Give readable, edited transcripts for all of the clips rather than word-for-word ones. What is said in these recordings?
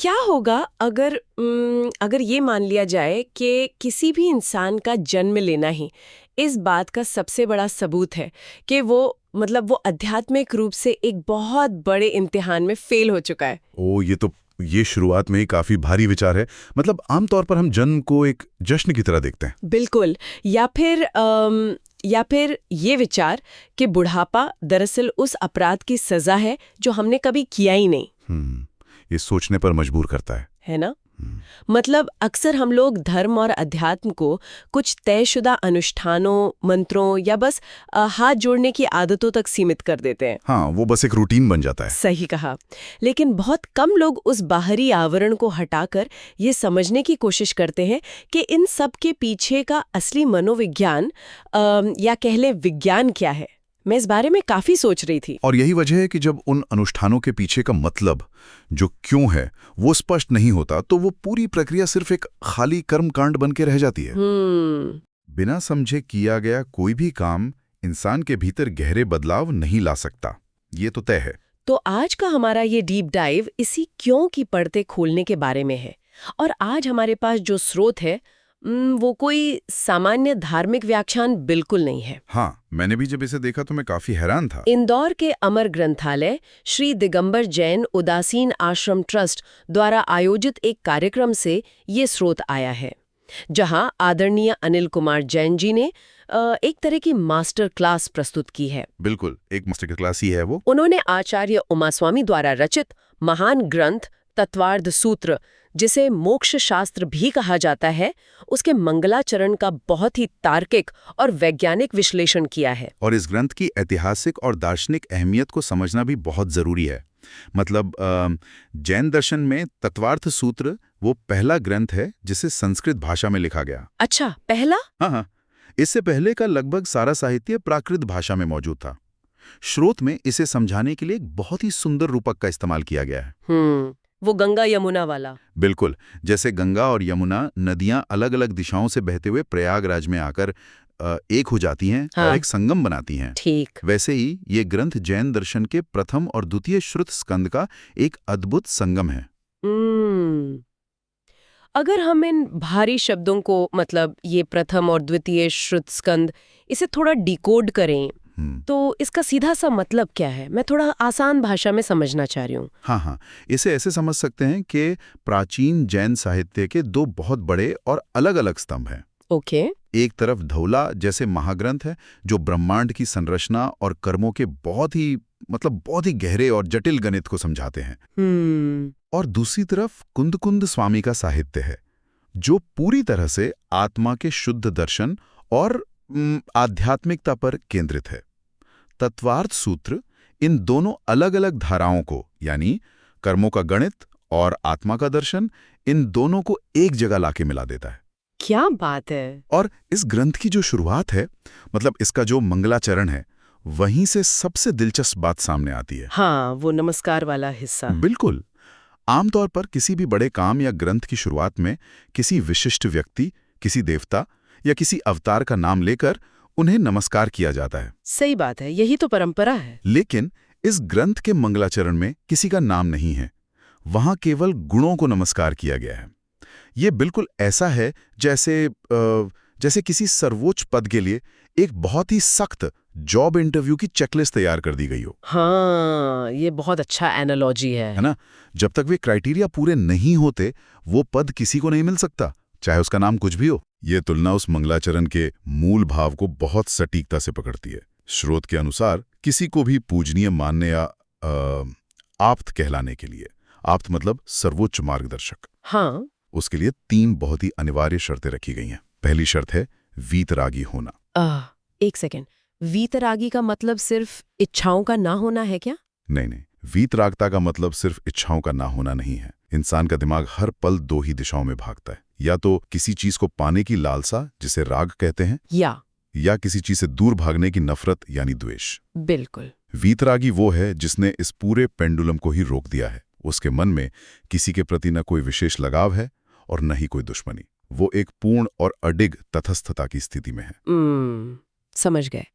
क्या होगा अगर ये मान लिया जाए कि किसी भी इंसान का जन्म लेना ही इस बात का सबसे बड़ा सबूत है कि वो आध्यात्मिक रूप से एक बहुत बड़े इम्तिहान में फेल हो चुका है। ये शुरुआत में ही काफी भारी विचार है। मतलब आमतौर पर हम जन्म को एक जश्न की तरह देखते हैं। बिल्कुल। या फिर ये विचार कि बुढ़ापा दरअसल उस अपराध की सजा है जो हमने कभी किया ही नहीं। ये सोचने पर मजबूर करता है ना। मतलब अक्सर हम लोग धर्म और अध्यात्म को कुछ तयशुदा अनुष्ठानों, मंत्रों या बस हाथ जोड़ने की आदतों तक सीमित कर देते हैं। हाँ, वो बस एक रूटीन बन जाता है। सही कहा। लेकिन बहुत कम लोग उस बाहरी आवरण को हटाकर ये समझने की कोशिश करते हैं कि इन सब के पीछे का असली मनोविज्ञान या कह लें विज्ञान क्या है। मैं इस बारे में काफी सोच रही थी। और यही वजह है कि जब उन अनुष्ठानों के पीछे का मतलब जो क्यों है वो स्पष्ट नहीं होता तो वो पूरी प्रक्रिया सिर्फ एक खाली कर्मकांड बन के रह जाती है। बिना समझे किया गया कोई भी काम इंसान के भीतर गहरे बदलाव नहीं ला सकता, ये तो तय है। तो आज का हमारा ये डीप डाइव इसी क्यों की पर्दे खोलने के बारे में है। और आज हमारे पास जो स्रोत है वो कोई सामान्य धार्मिक व्याख्यान बिल्कुल नहीं है। हाँ, मैंने भी जब इसे देखा तो मैं काफी हैरान था। इंदौर के अमर ग्रंथालय श्री दिगंबर जैन उदासीन आश्रम ट्रस्ट द्वारा आयोजित एक कार्यक्रम से ये स्रोत आया है, जहां आदरणीय अनिल कुमार जैन जी ने एक तरह की मास्टर क्लास प्रस्तुत की है। बिल्कुल, एक मास्टर क्लास ही है वो। उन्होंने आचार्य उमास्वामी द्वारा रचित महान ग्रंथ तत्वार्थ सूत्र, जिसे मोक्ष शास्त्र भी कहा जाता है, उसके मंगलाचरण का बहुत ही तार्किक और वैज्ञानिक विश्लेषण किया है। और इस ग्रंथ की ऐतिहासिक और दार्शनिक अहमियत को समझना भी बहुत जरूरी है। मतलब जैन दर्शन में तत्वार्थ सूत्र वो पहला ग्रंथ है जिसे संस्कृत भाषा में लिखा गया। अच्छा, पहला? हाँ, इससे पहले का लगभग सारा साहित्य प्राकृत भाषा में मौजूद था। स्रोत में इसे समझाने के लिए एक बहुत ही सुंदर रूपक का इस्तेमाल किया गया है। वो गंगा यमुना वाला। बिल्कुल, जैसे गंगा और यमुना नदियां अलग अलग दिशाओं से बहते हुए प्रयागराज में आकर एक हो जाती हैं। हाँ। और एक संगम बनाती हैं। ठीक। वैसे ही ये ग्रंथ जैन दर्शन के प्रथम और द्वितीय श्रुत स्कंद का एक अद्भुत संगम है। अगर हम इन भारी शब्दों को, मतलब ये प्रथम और द्वितीय श्रुत स्कंद, इसे थोड़ा डिकोड करें तो इसका सीधा सा मतलब क्या है? मैं थोड़ा आसान भाषा में समझना चाह रही हूँ। हाँ, इसे ऐसे समझ सकते हैं कि प्राचीन जैन साहित्य के दो बहुत बड़े और अलग अलग स्तंभ हैं। ओके। एक तरफ धौला जैसे महाग्रंथ है जो ब्रह्मांड की संरचना और कर्मों के बहुत ही गहरे और जटिल गणित को समझाते हैं। और दूसरी तरफ कुंद स्वामी का साहित्य है जो पूरी तरह से आत्मा के शुद्ध दर्शन और आध्यात्मिकता पर केंद्रित है। तत्वार्थ सूत्र इन दोनों अलग अलग धाराओं को, यानी कर्मों का गणित और आत्मा का दर्शन, इन दोनों को एक जगह लाके मिला देता है। क्या बात है। और इस ग्रंथ की जो शुरुआत है, मतलब इसका जो मंगलाचरण है, वहीं से सबसे दिलचस्प बात सामने आती है। हाँ, वो नमस्कार वाला हिस्सा। बिल्कुल। आमतौर पर किसी भी बड़े काम या ग्रंथ की शुरुआत में किसी विशिष्ट व्यक्ति, किसी देवता या किसी अवतार का नाम लेकर उन्हें नमस्कार किया जाता है। सही बात है, यही तो परंपरा है। लेकिन इस ग्रंथ के मंगलाचरण में किसी का नाम नहीं है, वहां केवल गुणों को नमस्कार किया गया है। ये बिल्कुल ऐसा है जैसे किसी सर्वोच्च पद के लिए एक बहुत ही सख्त जॉब इंटरव्यू की चेकलिस्ट तैयार कर दी गई हो। हाँ, ये बहुत अच्छा एनालॉजी है ना? जब तक वे क्राइटेरिया पूरे नहीं होते, वो पद किसी को नहीं मिल सकता, चाहे उसका नाम कुछ भी हो। ये तुलना उस मंगलाचरण के मूल भाव को बहुत सटीकता से पकड़ती है। स्रोत के अनुसार किसी को भी पूजनीय मानने या आप्त कहलाने के लिए, आप्त मतलब सर्वोच्च मार्गदर्शक, हाँ, उसके लिए 3 बहुत ही अनिवार्य शर्तें रखी गई हैं। पहली शर्त है वीतरागी होना। एक सेकेंड, वीतरागी का मतलब सिर्फ इच्छाओं का ना होना है क्या? नहीं, वीतरागता का मतलब सिर्फ इच्छाओं का ना होना नहीं है। इंसान का दिमाग हर पल 2 ही दिशाओं में भागता है, या तो किसी चीज को पाने की लालसा जिसे राग कहते हैं, या किसी चीज से दूर भागने की नफरत यानी द्वेष। बिल्कुल। वीतरागी वो है जिसने इस पूरे पेंडुलम को ही रोक दिया है। उसके मन में किसी के प्रति न कोई विशेष लगाव है और न ही कोई दुश्मनी। वो एक पूर्ण और अडिग तटस्थता की स्थिति में है। समझ गए।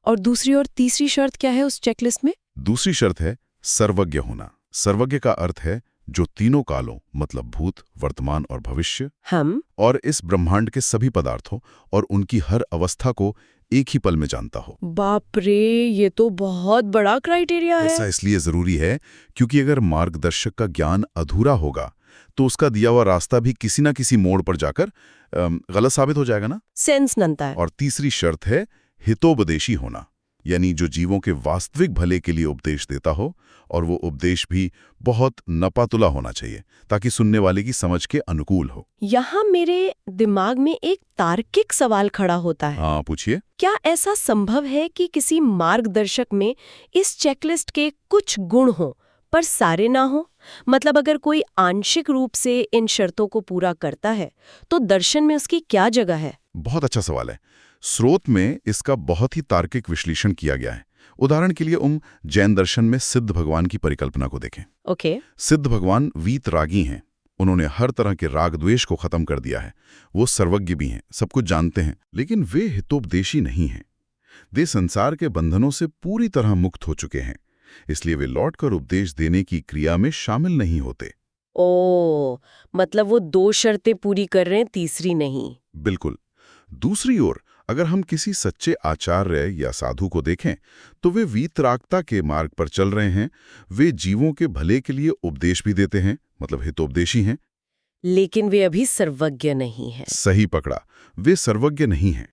और दूसरी और तीसरी शर्त क्या है उस चेकलिस्ट में? दूसरी शर्त है सर्वज्ञ होना। सर्वज्ञ का अर्थ है जो तीनों कालों मतलब भूत, वर्तमान और भविष्य हम और इस ब्रह्मांड के सभी पदार्थों और उनकी हर अवस्था को एक ही पल में जानता हो। बाप रे, ये तो बहुत बड़ा क्राइटेरिया ऐसा है। इसलिए जरूरी है क्योंकि अगर मार्गदर्शक का ज्ञान अधूरा होगा तो उसका दिया हुआ रास्ता भी किसी ना किसी मोड़ पर जाकर गलत साबित हो जाएगा ना। सेंस बनता है। और तीसरी शर्त है हितोपदेशी होना, यानी जो जीवों के वास्तविक भले के लिए उपदेश देता हो, और वो उपदेश भी बहुत नपातुला होना चाहिए ताकि सुनने वाले की समझ के अनुकूल हो। यहाँ मेरे दिमाग में एक तार्किक सवाल खड़ा होता है। हाँ, पूछिए। क्या ऐसा संभव है कि किसी मार्गदर्शक में इस चेकलिस्ट के कुछ गुण हों पर सारे ना हो? मतलब अगर कोई आंशिक रूप से इन शर्तों को पूरा करता है तो दर्शन में उसकी क्या जगह है? बहुत अच्छा सवाल है। स्रोत में इसका बहुत ही तार्किक विश्लेषण किया गया है। उदाहरण के लिए जैन दर्शन में सिद्ध भगवान की परिकल्पना को देखें। ओके। सिद्ध भगवान वीतरागी हैं। उन्होंने हर तरह के राग द्वेष को खत्म कर दिया है। वो सर्वज्ञ भी हैं, सब कुछ जानते हैं, लेकिन वे हितोपदेशी नहीं हैं। वे संसार के बंधनों से पूरी तरह मुक्त हो चुके हैं, इसलिए वे लौटकर उपदेश देने की क्रिया में शामिल नहीं होते। ओ, मतलब वो 2 शर्तें पूरी कर रहे हैं, तीसरी नहीं। बिल्कुल। दूसरी ओर अगर हम किसी सच्चे आचार्य या साधु को देखें तो वे वीतरागता के मार्ग पर चल रहे हैं। वे जीवों के भले के लिए उपदेश भी देते हैं, मतलब हितोपदेशी हैं। लेकिन वे अभी सर्वज्ञ नहीं हैं। सही पकड़ा, वे सर्वज्ञ नहीं हैं।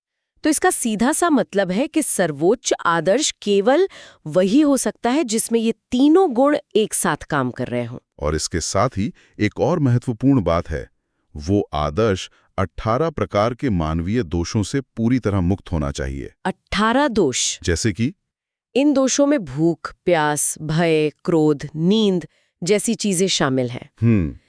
तो इसका सीधा सा मतलब है कि सर्वोच्च आदर्श केवल वही हो सकता है जिसमें ये तीनों गुण एक साथ काम कर रहे हों। और इसके साथ ही एक और महत्वपूर्ण बात है, वो आदर्श 18 प्रकार के मानवीय दोषों से पूरी तरह मुक्त होना चाहिए। 18 दोष? जैसे कि इन दोषों में भूख, प्यास, भय, क्रोध, नींद जैसी चीजें शामिल हैं।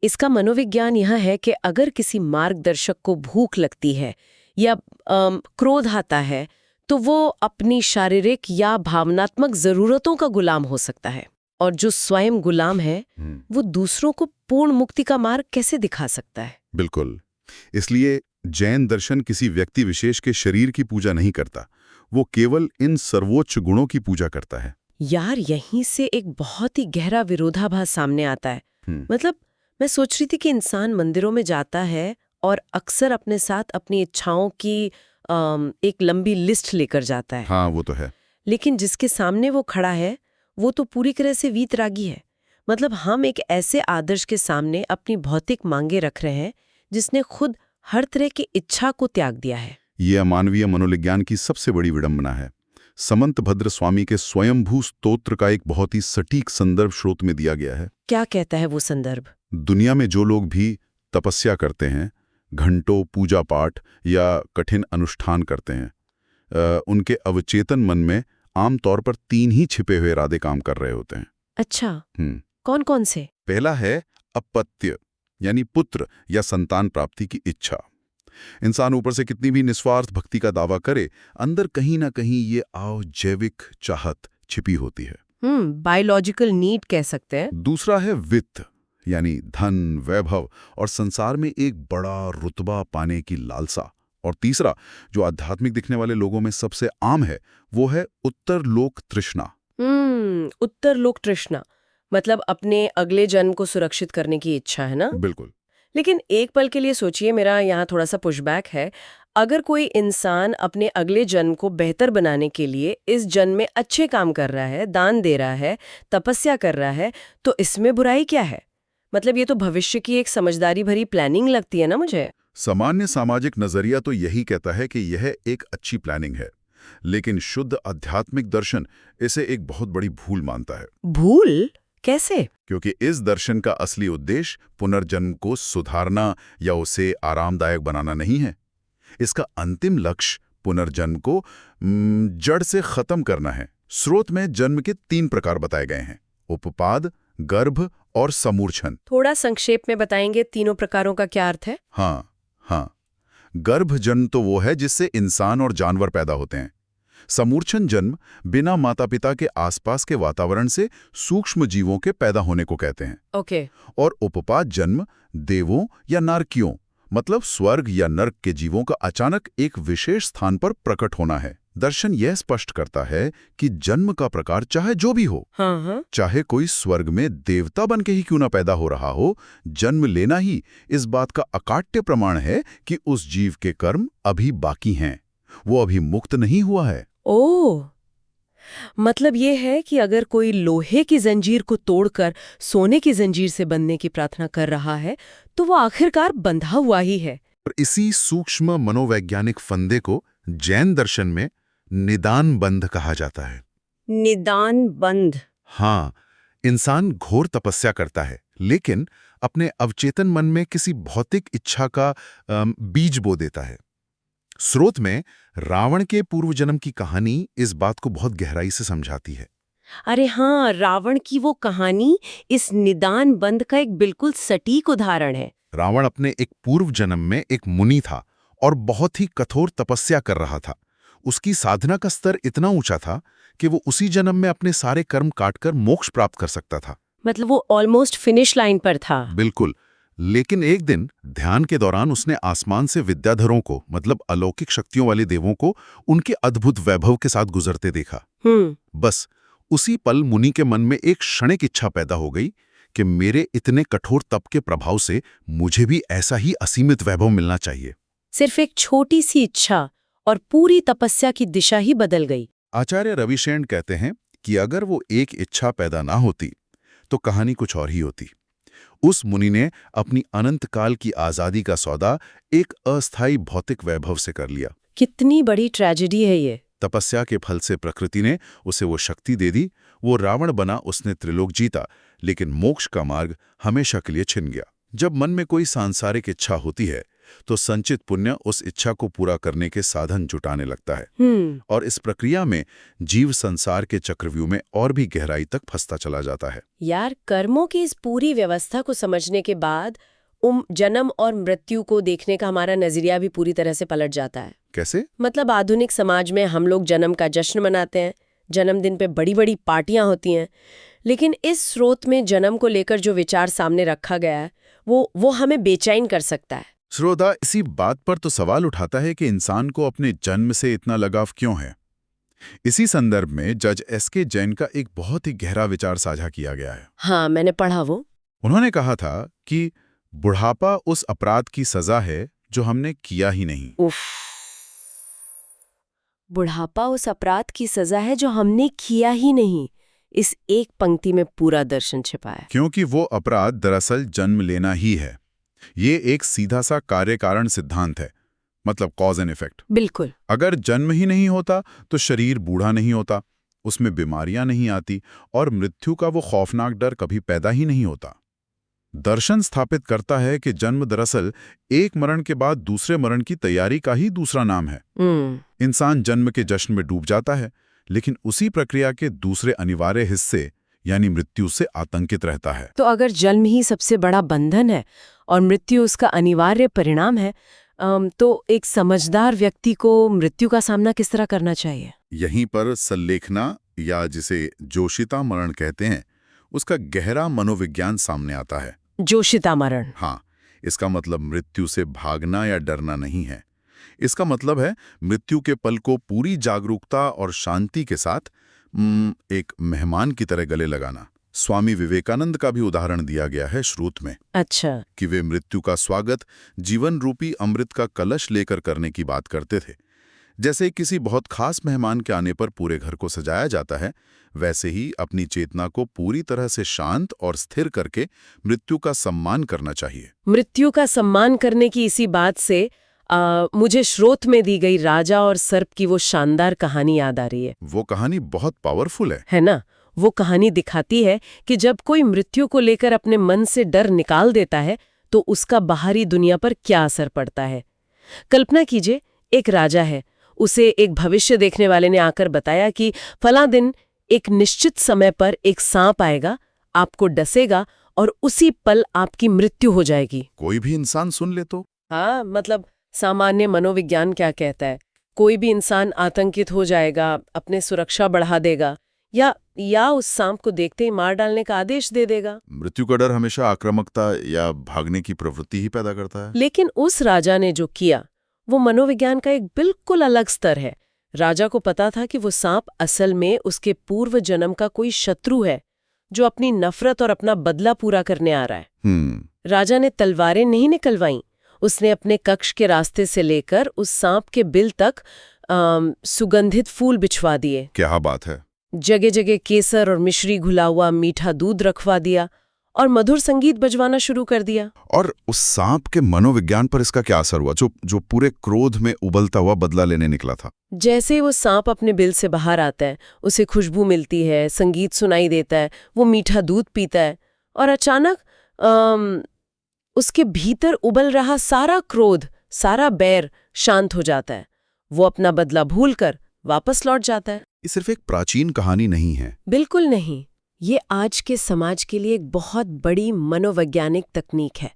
इसका मनोविज्ञान यह है कि अगर किसी मार्गदर्शक को भूख लगती है या क्रोध आता है तो वो अपनी शारीरिक या भावनात्मक जरूरतों का गुलाम हो सकता है, और जो स्वयं गुलाम है वो दूसरों को पूर्ण मुक्ति का मार्ग कैसे दिखा सकता है? बिल्कुल। इसलिए जैन दर्शन किसी व्यक्ति विशेष के शरीर की पूजा नहीं करता, वो केवल इन सर्वोच्च गुणों की पूजा करता है। यार, यहीं से एक बहुत ही गहरा विरोधाभास सामने आता है। मतलब मैं सोच रही थी कि इंसान मंदिरों में जाता है और अक्सर अपने साथ अपनी इच्छाओं की एक लंबी लिस्ट लेकर जाता है। हाँ, वो तो है। लेकिन जिसके सामने वो खड़ा है वो तो पूरी तरह से वीतरागी है। मतलब हम एक ऐसे आदर्श के सामने अपनी भौतिक मांगे रख रहे हैं जिसने खुद हर तरह की इच्छा को त्याग दिया है। ये अमानवीय मनोविज्ञान की सबसे बड़ी विडंबना है। समंत भद्र स्वामी के स्वयंभू स्तोत्र का एक बहुत ही सटीक संदर्भ स्रोत में दिया गया है। क्या कहता है वो संदर्भ? दुनिया में जो लोग भी तपस्या करते हैं, घंटों पूजा पाठ या कठिन अनुष्ठान करते हैं, उनके अवचेतन मन में आमतौर पर 3 ही छिपे हुए इरादे काम कर रहे होते हैं। अच्छा, कौन कौन से? पहला है अपत्य, यानी पुत्र या संतान प्राप्ति की इच्छा। इंसान ऊपर से कितनी भी निस्वार्थ भक्ति का दावा करे, अंदर कहीं ना कहीं ये जैविक चाहत छिपी होती है। बायोलॉजिकल नीड कह सकते हैं। दूसरा है वित्त, यानी धन, वैभव और संसार में एक बड़ा रुतबा पाने की लालसा। और तीसरा, जो आध्यात्मिक दिखने वाले लोगों में सबसे आम है, वो है उत्तर लोक तृष्णा। उत्तर लोक तृष्णा मतलब अपने अगले जन्म को सुरक्षित करने की इच्छा, है ना? बिल्कुल। लेकिन एक पल के लिए सोचिए, मेरा यहाँ थोड़ा सा पुशबैक है। अगर कोई इंसान अपने अगले जन्म को बेहतर बनाने के लिए इस जन्म में अच्छे काम कर रहा है, दान दे रहा है, तपस्या कर रहा है, तो इसमें बुराई क्या है? मतलब ये तो भविष्य की एक समझदारी भरी प्लानिंग लगती है ना मुझे। सामान्य सामाजिक नजरिया तो यही कहता है कि यह एक अच्छी प्लानिंग है, लेकिन शुद्ध आध्यात्मिक दर्शन इसे एक बहुत बड़ी भूल मानता है। भूल? कैसे? क्योंकि इस दर्शन का असली उद्देश्य पुनर्जन्म को सुधारना या उसे आरामदायक बनाना नहीं है। इसका अंतिम लक्ष्य पुनर्जन्म को जड़ से खत्म करना है। स्रोत में जन्म के 3 प्रकार बताए गए हैं: उपपाद, गर्भ और समूर्छन। थोड़ा संक्षेप में बताएंगे तीनों प्रकारों का क्या अर्थ है? हाँ। गर्भ जन्म तो वो है जिससे इंसान और जानवर पैदा होते हैं। समूर्छन जन्म बिना माता पिता के आसपास के वातावरण से सूक्ष्म जीवों के पैदा होने को कहते हैं। ओके। और उपपाद जन्म देवों या नारकियों, मतलब स्वर्ग या नर्क के जीवों का अचानक एक विशेष स्थान पर प्रकट होना है। दर्शन यह स्पष्ट करता है कि जन्म का प्रकार चाहे जो भी हो, हाँ, चाहे कोई स्वर्ग में देवता बन के ही क्यों ना पैदा हो रहा हो, जन्म लेना ही इस बात का अकाट्य प्रमाण है कि उस जीव के कर्म अभी बाकी हैं, वो अभी मुक्त नहीं हुआ है। ओह, मतलब ये है कि अगर कोई लोहे की जंजीर को तोड़कर सोने की जंजीर से बंधने की प्रार्थना कर रहा है तो वो आखिरकार बंधा हुआ ही है। और इसी सूक्ष्म मनोवैज्ञानिक फंदे को जैन दर्शन में निदान बंध कहा जाता है। निदान बंध। हाँ, इंसान घोर तपस्या करता है, लेकिन अपने अवचेतन मन में किसी भौतिक इच्छा का बीज बो देता है। स्रोत में रावण के पूर्व जन्म की कहानी इस बात को बहुत गहराई से समझाती है। अरे हाँ, रावण की वो कहानी इस निदान बंध का एक बिल्कुल सटीक उदाहरण है। रावण अपने एक पूर्व जन्म में एक मुनि था और बहुत ही कठोर तपस्या कर रहा था। उसकी साधना का स्तर इतना ऊंचा था कि वो उसी जन्म में अपने सारे कर्म काटकर मोक्ष प्राप्त कर सकता था। मतलब वो ऑलमोस्ट फिनिश लाइन पर था। बिल्कुल। लेकिन एक दिन ध्यान के दौरान उसने आसमान से विद्याधरों को, मतलब अलौकिक शक्तियों वाले देवों को, उनके अद्भुत वैभव के साथ गुजरते देखा। बस उसी पल मुनि के मन में एक क्षणिक इच्छा पैदा हो गई कि मेरे इतने कठोर तप के प्रभाव से मुझे भी ऐसा ही असीमित वैभव मिलना चाहिए। सिर्फ एक छोटी सी इच्छा और पूरी तपस्या की दिशा ही बदल गई। आचार्य रविशेन कहते हैं कि अगर वो एक इच्छा पैदा ना होती तो कहानी कुछ और ही होती। उस मुनि ने अपनी अनंत काल की आजादी का सौदा एक अस्थायी भौतिक वैभव से कर लिया। कितनी बड़ी ट्रेजेडी है ये। तपस्या के फल से प्रकृति ने उसे वो शक्ति दे दी, वो रावण बना, उसने त्रिलोक जीता, लेकिन मोक्ष का मार्ग हमेशा के लिए छिन गया। जब मन में कोई सांसारिक इच्छा होती है तो संचित पुण्य उस इच्छा को पूरा करने के साधन जुटाने लगता है, और इस प्रक्रिया में जीव संसार के चक्रव्यूह में और भी गहराई तक फंसता चला जाता है। यार, कर्मों की इस पूरी व्यवस्था को समझने के बाद जन्म और मृत्यु को देखने का हमारा नजरिया भी पूरी तरह से पलट जाता है। कैसे? मतलब आधुनिक समाज में हम लोग जन्म का जश्न मनाते हैं, जन्मदिन पे बड़ी बड़ी पार्टियां होती हैं, लेकिन इस स्रोत में जन्म को लेकर जो विचार सामने रखा गया है वो हमें बेचैन कर सकता है। श्रोता इसी बात पर तो सवाल उठाता है कि इंसान को अपने जन्म से इतना लगाव क्यों है। इसी संदर्भ में जज एस.के. जैन का एक बहुत ही गहरा विचार साझा किया गया है। हाँ, मैंने पढ़ा वो। उन्होंने कहा था कि बुढ़ापा उस अपराध की सजा है जो हमने किया ही नहीं। उफ, बुढ़ापा उस अपराध की सजा है जो हमने किया ही नहीं। इस एक पंक्ति में पूरा दर्शन छिपा है। क्योंकि वो अपराध दरअसल जन्म लेना ही है। ये एक सीधा सा कार्य कारण सिद्धांत है, मतलब कॉज एंड इफेक्ट। बिल्कुल। अगर जन्म ही नहीं होता तो शरीर बूढ़ा नहीं होता, उसमें बीमारियां नहीं आती और मृत्यु का वो खौफनाक डर कभी पैदा ही नहीं होता। दर्शन स्थापित करता है कि जन्म दरअसल एक मरण के बाद दूसरे मरण की तैयारी का ही दूसरा नाम है। इंसान जन्म के जश्न में डूब जाता है, लेकिन उसी प्रक्रिया के दूसरे अनिवार्य हिस्से यानी मृत्यु से आतंकित रहता है। तो अगर जन्म ही सबसे बड़ा बंधन है और मृत्यु उसका अनिवार्य परिणाम है, तो एक समझदार व्यक्ति को मृत्यु का सामना किस तरह करना चाहिए? यहीं पर संलेखना या जिसे जोशिता मरण कहते हैं, उसका गहरा मनोविज्ञान सामने आता है। जोशिता मरण। हाँ, इसका मतलब मृत्यु से भागना या डरना नहीं है। इसका मतलब है मृत्यु के पल को पूरी जागरूकता और शांति के साथ एक मेहमान की तरह गले लगाना। स्वामी विवेकानंद का भी उदाहरण दिया गया है श्रुत में। अच्छा। कि वे मृत्यु का स्वागत जीवन रूपी अमृत का कलश लेकर करने की बात करते थे। जैसे किसी बहुत खास मेहमान के आने पर पूरे घर को सजाया जाता है, वैसे ही अपनी चेतना को पूरी तरह से शांत और स्थिर करके मृत्यु का सम्मान करना चाहिए। मृत्यु का सम्मान करने की इसी बात से मुझे श्रोत में दी गई राजा और सर्प की वो शानदार कहानी याद आ रही है। वो कहानी बहुत पावरफुल है ना? वो कहानी दिखाती है कि जब कोई मृत्यु को लेकर अपने मन से डर निकाल देता है तो उसका बाहरी दुनिया पर क्या असर पड़ता है। कल्पना कीजिए, एक राजा है, उसे एक भविष्य देखने वाले ने आकर बताया कि फला दिन एक निश्चित समय पर एक सांप आएगा, आपको डसेगा और उसी पल आपकी मृत्यु हो जाएगी। कोई भी इंसान सुन ले तो? हाँ, मतलब सामान्य मनोविज्ञान क्या कहता है? कोई भी इंसान आतंकित हो जाएगा, अपने सुरक्षा बढ़ा देगा या उस सांप को देखते ही मार डालने का आदेश दे देगा। मृत्यु का डर हमेशा आक्रामकता या भागने की प्रवृत्ति ही पैदा करता है। लेकिन उस राजा ने जो किया वो मनोविज्ञान का एक बिल्कुल अलग स्तर है। राजा को पता था कि वो सांप असल में उसके पूर्व जन्म का कोई शत्रु है जो अपनी नफरत और अपना बदला पूरा करने आ रहा है। राजा ने तलवारें नहीं निकलवाईं, उसने अपने कक्ष के रास्ते से लेकर उस सांप के बिल तक सुगंधित फूल बिछवा दिए। क्या बात है। जगह जगह केसर और मिश्री घुला हुआ मीठा दूध रखवा दिया और मधुर संगीत बजवाना शुरू कर दिया। और उस सांप के मनोविज्ञान पर इसका क्या असर हुआ, जो पूरे क्रोध में उबलता हुआ बदला लेने निकला था? जैसे वो सांप अपने बिल से बाहर आता है, उसे खुशबू मिलती है, संगीत सुनाई देता है, वो मीठा दूध पीता है और अचानक उसके भीतर उबल रहा सारा क्रोध, सारा बैर शांत हो जाता है। वो अपना बदला भूलकर वापस लौट जाता है। ये सिर्फ एक प्राचीन कहानी नहीं है। बिल्कुल नहीं, ये आज के समाज के लिए एक बहुत बड़ी मनोवैज्ञानिक तकनीक है।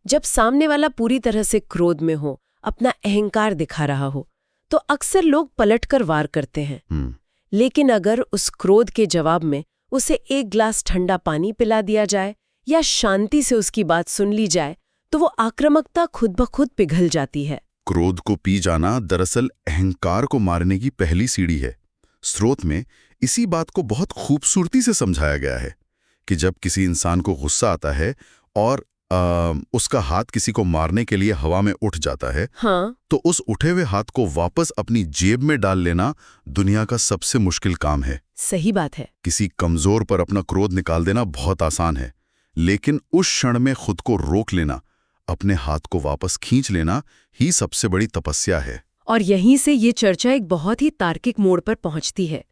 जब सामने वाला पूरी तरह से क्रोध में हो, अपना अहंकार दिखा रहा हो, तो अक्सर लोग पलटकर वार करते हैं। लेकिन अगर उस क्रोध के जवाब में उसे एक गिलास ठंडा पानी पिला दिया जाए या शांति से उसकी बात सुन ली जाए, तो वो आक्रामकता खुद ब खुद पिघल जाती है। क्रोध को पी जाना दरअसल अहंकार को मारने की पहली सीढ़ी है। स्रोत में इसी बात को बहुत खूबसूरती से समझाया गया है कि जब किसी इंसान को गुस्सा आता है और उसका हाथ किसी को मारने के लिए हवा में उठ जाता है, तो उस उठे हुए हाथ को वापस अपनी जेब में डाल लेना दुनिया का सबसे मुश्किल काम है। सही बात है। किसी कमजोर पर अपना क्रोध निकाल देना बहुत आसान है, लेकिन उस क्षण में खुद को रोक लेना, अपने हाथ को वापस खींच लेना ही सबसे बड़ी तपस्या है। और यहीं से ये चर्चा एक बहुत ही तार्किक मोड़ पर पहुंचती है।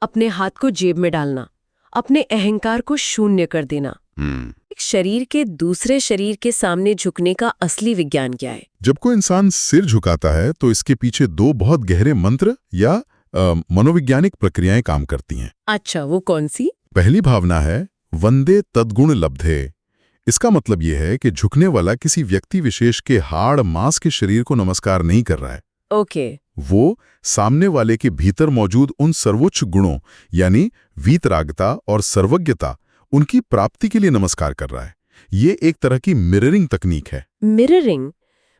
अपने हाथ को जेब में डालना, अपने अहंकार को शून्य कर देना। एक शरीर के दूसरे शरीर के सामने झुकने का असली विज्ञान क्या है? जब कोई इंसान सिर झुकाता है तो इसके पीछे दो बहुत गहरे मंत्र या मनोवैज्ञानिक प्रक्रियाएं काम करती हैं। अच्छा, वो कौन सी? पहली भावना है वंदे तद्गुण लब्धे। इसका मतलब यह है कि झुकने वाला किसी व्यक्ति विशेष के हाड़ मांस के शरीर को नमस्कार नहीं कर रहा है। ओके। वो सामने वाले के भीतर मौजूद उन सर्वोच्च गुणों यानी वीतरागता और सर्वज्ञता, उनकी प्राप्ति के लिए नमस्कार कर रहा है। ये एक तरह की मिररिंग तकनीक है। मिररिंग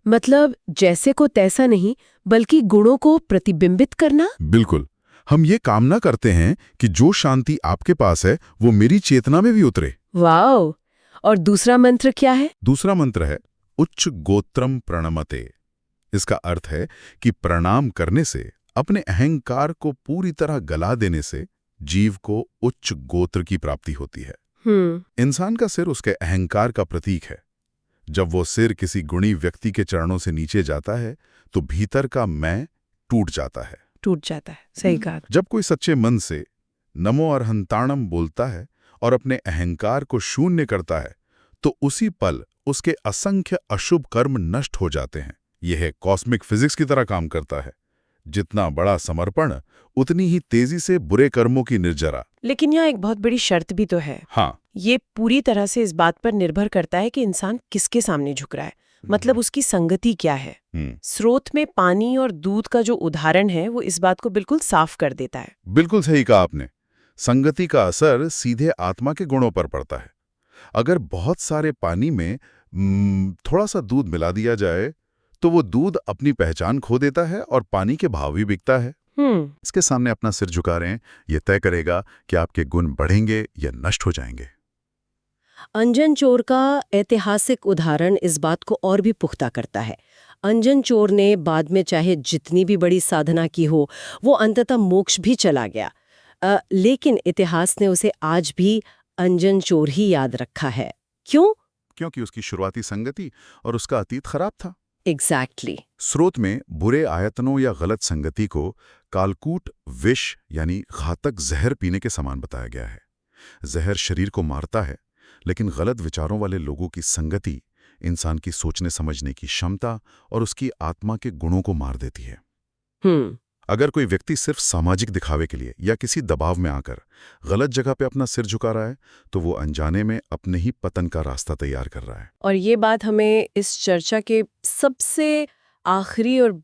मतलब जैसे को तैसा नहीं, बल्कि गुणों को प्रतिबिंबित करना? बिल्कुल। हम ये कामना करते हैं कि जो शांति आपके पास है वो मेरी चेतना में भी उतरे। वाओ! और दूसरा मंत्र क्या है? दूसरा मंत्र है उच्च गोत्रम प्रणमते। इसका अर्थ है कि प्रणाम करने से, अपने अहंकार को पूरी तरह गला देने से जीव को उच्च गोत्र की प्राप्ति होती है। इंसान का सिर उसके अहंकार का प्रतीक है। जब वो सिर किसी गुणी व्यक्ति के चरणों से नीचे जाता है तो भीतर का मैं टूट जाता है। सही कहा। जब कोई सच्चे मन से नमो अर्हंताणम बोलता है और अपने अहंकार को शून्य करता है, तो उसी पल उसके असंख्य अशुभ कर्म नष्ट हो जाते हैं। यह कॉस्मिक फिजिक्स की तरह काम करता है। जितना बड़ा समर्पण, उतनी ही तेजी से बुरे कर्मों की निर्जरा। लेकिन यहाँ एक बहुत बड़ी शर्त भी तो है। हाँ, ये पूरी तरह से इस बात पर निर्भर करता है कि इंसान किसके सामने झुक रहा है, मतलब उसकी संगति क्या है। स्रोत में पानी और दूध का जो उदाहरण है वो इस बात को बिल्कुल साफ कर देता है। बिल्कुल सही कहा आपने। संगति का असर सीधे आत्मा के गुणों पर पड़ता है। अगर बहुत सारे पानी में थोड़ा सा दूध मिला दिया जाए तो वो दूध अपनी पहचान खो देता है और पानी के भाव भी बिकता है। इसके सामने अपना सिर झुका रहे हैं, ये तय करेगा कि आपके गुण बढ़ेंगे या नष्ट हो जाएंगे। अंजन चोर का ऐतिहासिक उदाहरण इस बात को और भी पुख्ता करता है। अंजन चोर ने बाद में चाहे जितनी भी बड़ी साधना की हो, वो अंततः मोक्ष भी चला गया, लेकिन इतिहास ने उसे आज भी अंजन चोर ही याद रखा है। क्यों? क्योंकि उसकी शुरुआती संगति और उसका अतीत खराब था। एग्जैक्टली। स्रोत में बुरे आयतनों या गलत संगति को कालकूट विष यानी घातक जहर पीने के समान बताया गया है। जहर शरीर को मारता है, लेकिन गलत विचारों वाले लोगों की संगति इंसान की सोचने समझने की क्षमता और उसकी आत्मा के गुणों को मार देती है। अगर कोई व्यक्ति सिर्फ सामाजिक दिखावे के लिए या किसी दबाव में आकर गलत जगह पे अपना सिर झुका रहा है, तो वो अनजाने में अपने ही पतन का रास्ता तैयार कर रहा है। और ये बात हमें इस चर्चा के सबसे आखिरी और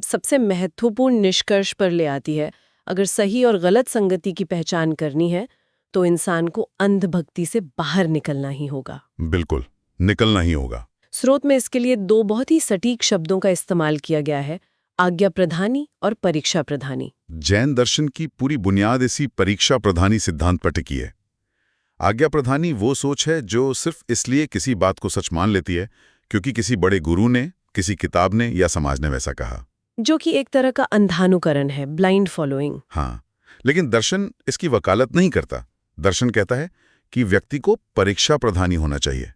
सबसे महत्वपूर्ण निष्कर्ष पर ले आती है। अगर सही और गलत संगति की पहचान करनी है तो इंसान को अंधभक्ति से बाहर निकलना ही होगा। बिल्कुल, निकलना ही होगा। स्रोत में इसके लिए दो बहुत ही सटीक शब्दों का इस्तेमाल किया गया है, आज्ञा प्रधानी और परीक्षा प्रधानी। जैन दर्शन की पूरी बुनियाद इसी परीक्षा प्रधानी सिद्धांत पर टिकी है। आज्ञा प्रधानी वो सोच है जो सिर्फ इसलिए किसी बात को सच मान लेती है क्योंकि किसी बड़े गुरु ने, किसी किताब ने या समाज ने वैसा कहा, जो कि एक तरह का अंधानुकरण है, ब्लाइंड फॉलोइंग। हाँ, लेकिन दर्शन इसकी वकालत नहीं करता। दर्शन कहता है कि व्यक्ति को परीक्षा प्रधानी होना चाहिए।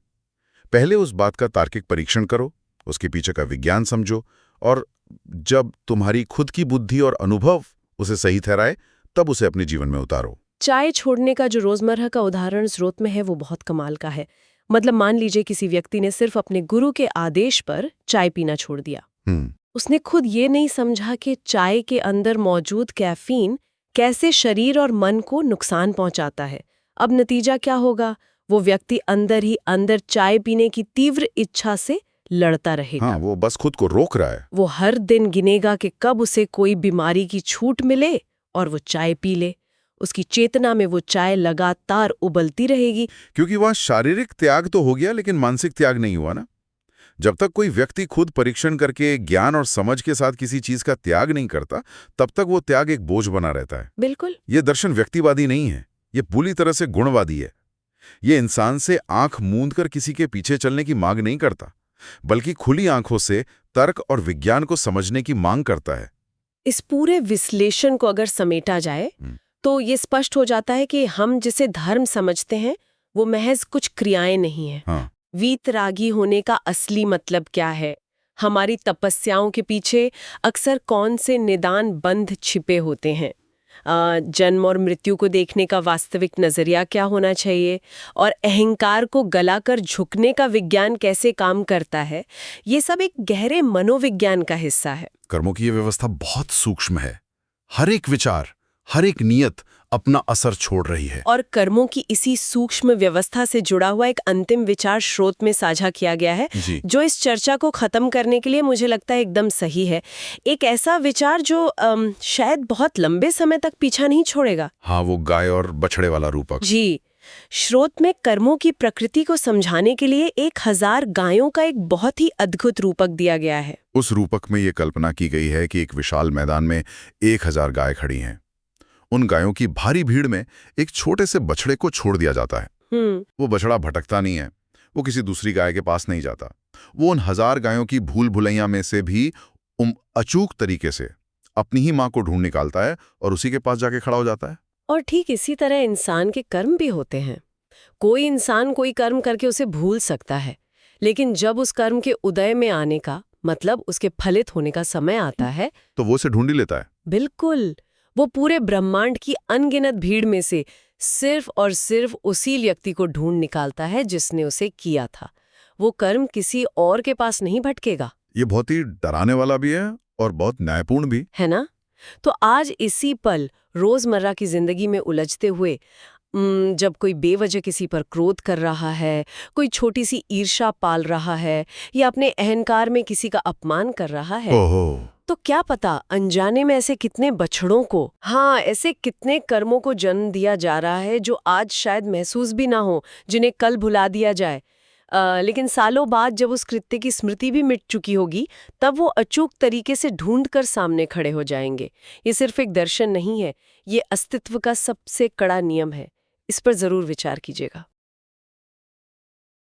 पहले उस बात का तार्किक परीक्षण करो, उसके पीछे का विज्ञान समझो, और जब तुम्हारी खुद की बुद्धि और अनुभव उसे सही ठहराए तब उसे अपने जीवन में उतारो। चाय छोड़ने का जो रोजमर्रा का उदाहरण स्रोत में है वो बहुत कमाल का है। मतलब मान लीजिए किसी व्यक्ति ने सिर्फ अपने गुरु के आदेश पर चाय पीना छोड़ दिया। उसने खुद ये नहीं समझा कि चाय के अंदर मौजूद कैफीन कैसे शरीर और मन को नुकसान पहुंचाता है। अब नतीजा क्या होगा? वो व्यक्ति अंदर ही अंदर चाय पीने की तीव्र इच्छा से लड़ता रहेगा। हाँ, वो बस खुद को रोक रहा है। वो हर दिन गिनेगा कि कब उसे कोई बीमारी की छूट मिले और वो चाय पी ले। उसकी चेतना में वो चाय लगातार उबलती रहेगी। क्योंकि वह शारीरिक त्याग तो हो गया लेकिन मानसिक त्याग नहीं हुआ ना। जब तक कोई व्यक्ति खुद परीक्षण करके ज्ञान और समझ के साथ किसी चीज का त्याग नहीं करता, तब तक वो त्याग एक बोझ बना रहता है। बिल्कुल। ये दर्शन व्यक्तिवादी नहीं है, ये पूरी तरह से गुणवादी है। ये इंसान से आंख मूंद कर किसी के पीछे चलने की मांग नहीं करता, बल्कि खुली आंखों से तर्क और विज्ञान को समझने की मांग करता है। इस पूरे विश्लेषण को अगर समेटा जाए तो ये स्पष्ट हो जाता है कि हम जिसे धर्म समझते हैं वो महज कुछ क्रियाएं नहीं है। हाँ। वीतरागी होने का असली मतलब क्या है? हमारी तपस्याओं के पीछे अक्सर कौन से निदान बंध छिपे होते हैं? जन्म और मृत्यु को देखने का वास्तविक नजरिया क्या होना चाहिए? और अहंकार को गलाकर झुकने का विज्ञान कैसे काम करता है? ये सब एक गहरे मनोविज्ञान का हिस्सा है। कर्मों की ये व्यवस्था बहुत सूक्ष्म है। हर एक विचार, हर एक नियत अपना असर छोड़ रही है। और कर्मों की इसी सूक्ष्म व्यवस्था से जुड़ा हुआ एक अंतिम विचार स्रोत में साझा किया गया है, जो इस चर्चा को खत्म करने के लिए मुझे लगता है एकदम सही है। एक ऐसा विचार जो शायद बहुत लंबे समय तक पीछा नहीं छोड़ेगा। हाँ, वो गाय और बछड़े वाला रूपक। जी, स्रोत में कर्मों की प्रकृति को समझाने के लिए 1000 गायों का एक बहुत ही अद्भुत रूपक दिया गया है। उस रूपक में ये कल्पना की गई है कि एक विशाल मैदान में 1000 गाय खड़ी हैं। उन गायों की भारी भीड़ में एक छोटे से बछड़े को छोड़ दिया जाता है। वो बछड़ा भटकता नहीं है, वो किसी दूसरी गाय के पास नहीं जाता। वो उन 1000 गायों की भूल भुलैया में से भी अचूक तरीके से अपनी ही माँ को ढूंढ निकालता है और उसी के पास जाके खड़ा हो जाता है। और ठीक इसी तरह इंसान के कर्म भी होते हैं। कोई इंसान कोई कर्म करके उसे भूल सकता है, लेकिन जब उस कर्म के उदय में आने का मतलब उसके फलित होने का समय आता है तो वो उसे ढूंढ ही लेता है। बिल्कुल। वो पूरे ब्रह्मांड की अनगिनत भीड़ में से सिर्फ और सिर्फ उसी व्यक्ति को ढूंढ निकालता है जिसने उसे किया था। वो कर्म किसी और के पास नहीं भटकेगा। ये बहुत ही डराने वाला भी है और बहुत न्यायपूर्ण भी है ना? तो आज इसी पल रोजमर्रा की जिंदगी में उलझते हुए जब कोई बेवजह किसी पर क्रोध कर रहा है, कोई छोटी सी ईर्ष्या पाल रहा है या अपने अहंकार में किसी का अपमान कर रहा है, तो क्या पता अनजाने में ऐसे कितने बछड़ों को, ऐसे कितने कर्मों को जन्म दिया जा रहा है जो आज शायद महसूस भी ना हो, जिन्हें कल भुला दिया जाए। लेकिन सालों बाद जब उस कृत्य की स्मृति भी मिट चुकी होगी, तब वो अचूक तरीके से ढूंढ कर सामने खड़े हो जाएंगे। ये सिर्फ एक दर्शन नहीं है, ये अस्तित्व का सबसे कड़ा नियम है। इस पर जरूर विचार कीजिएगा।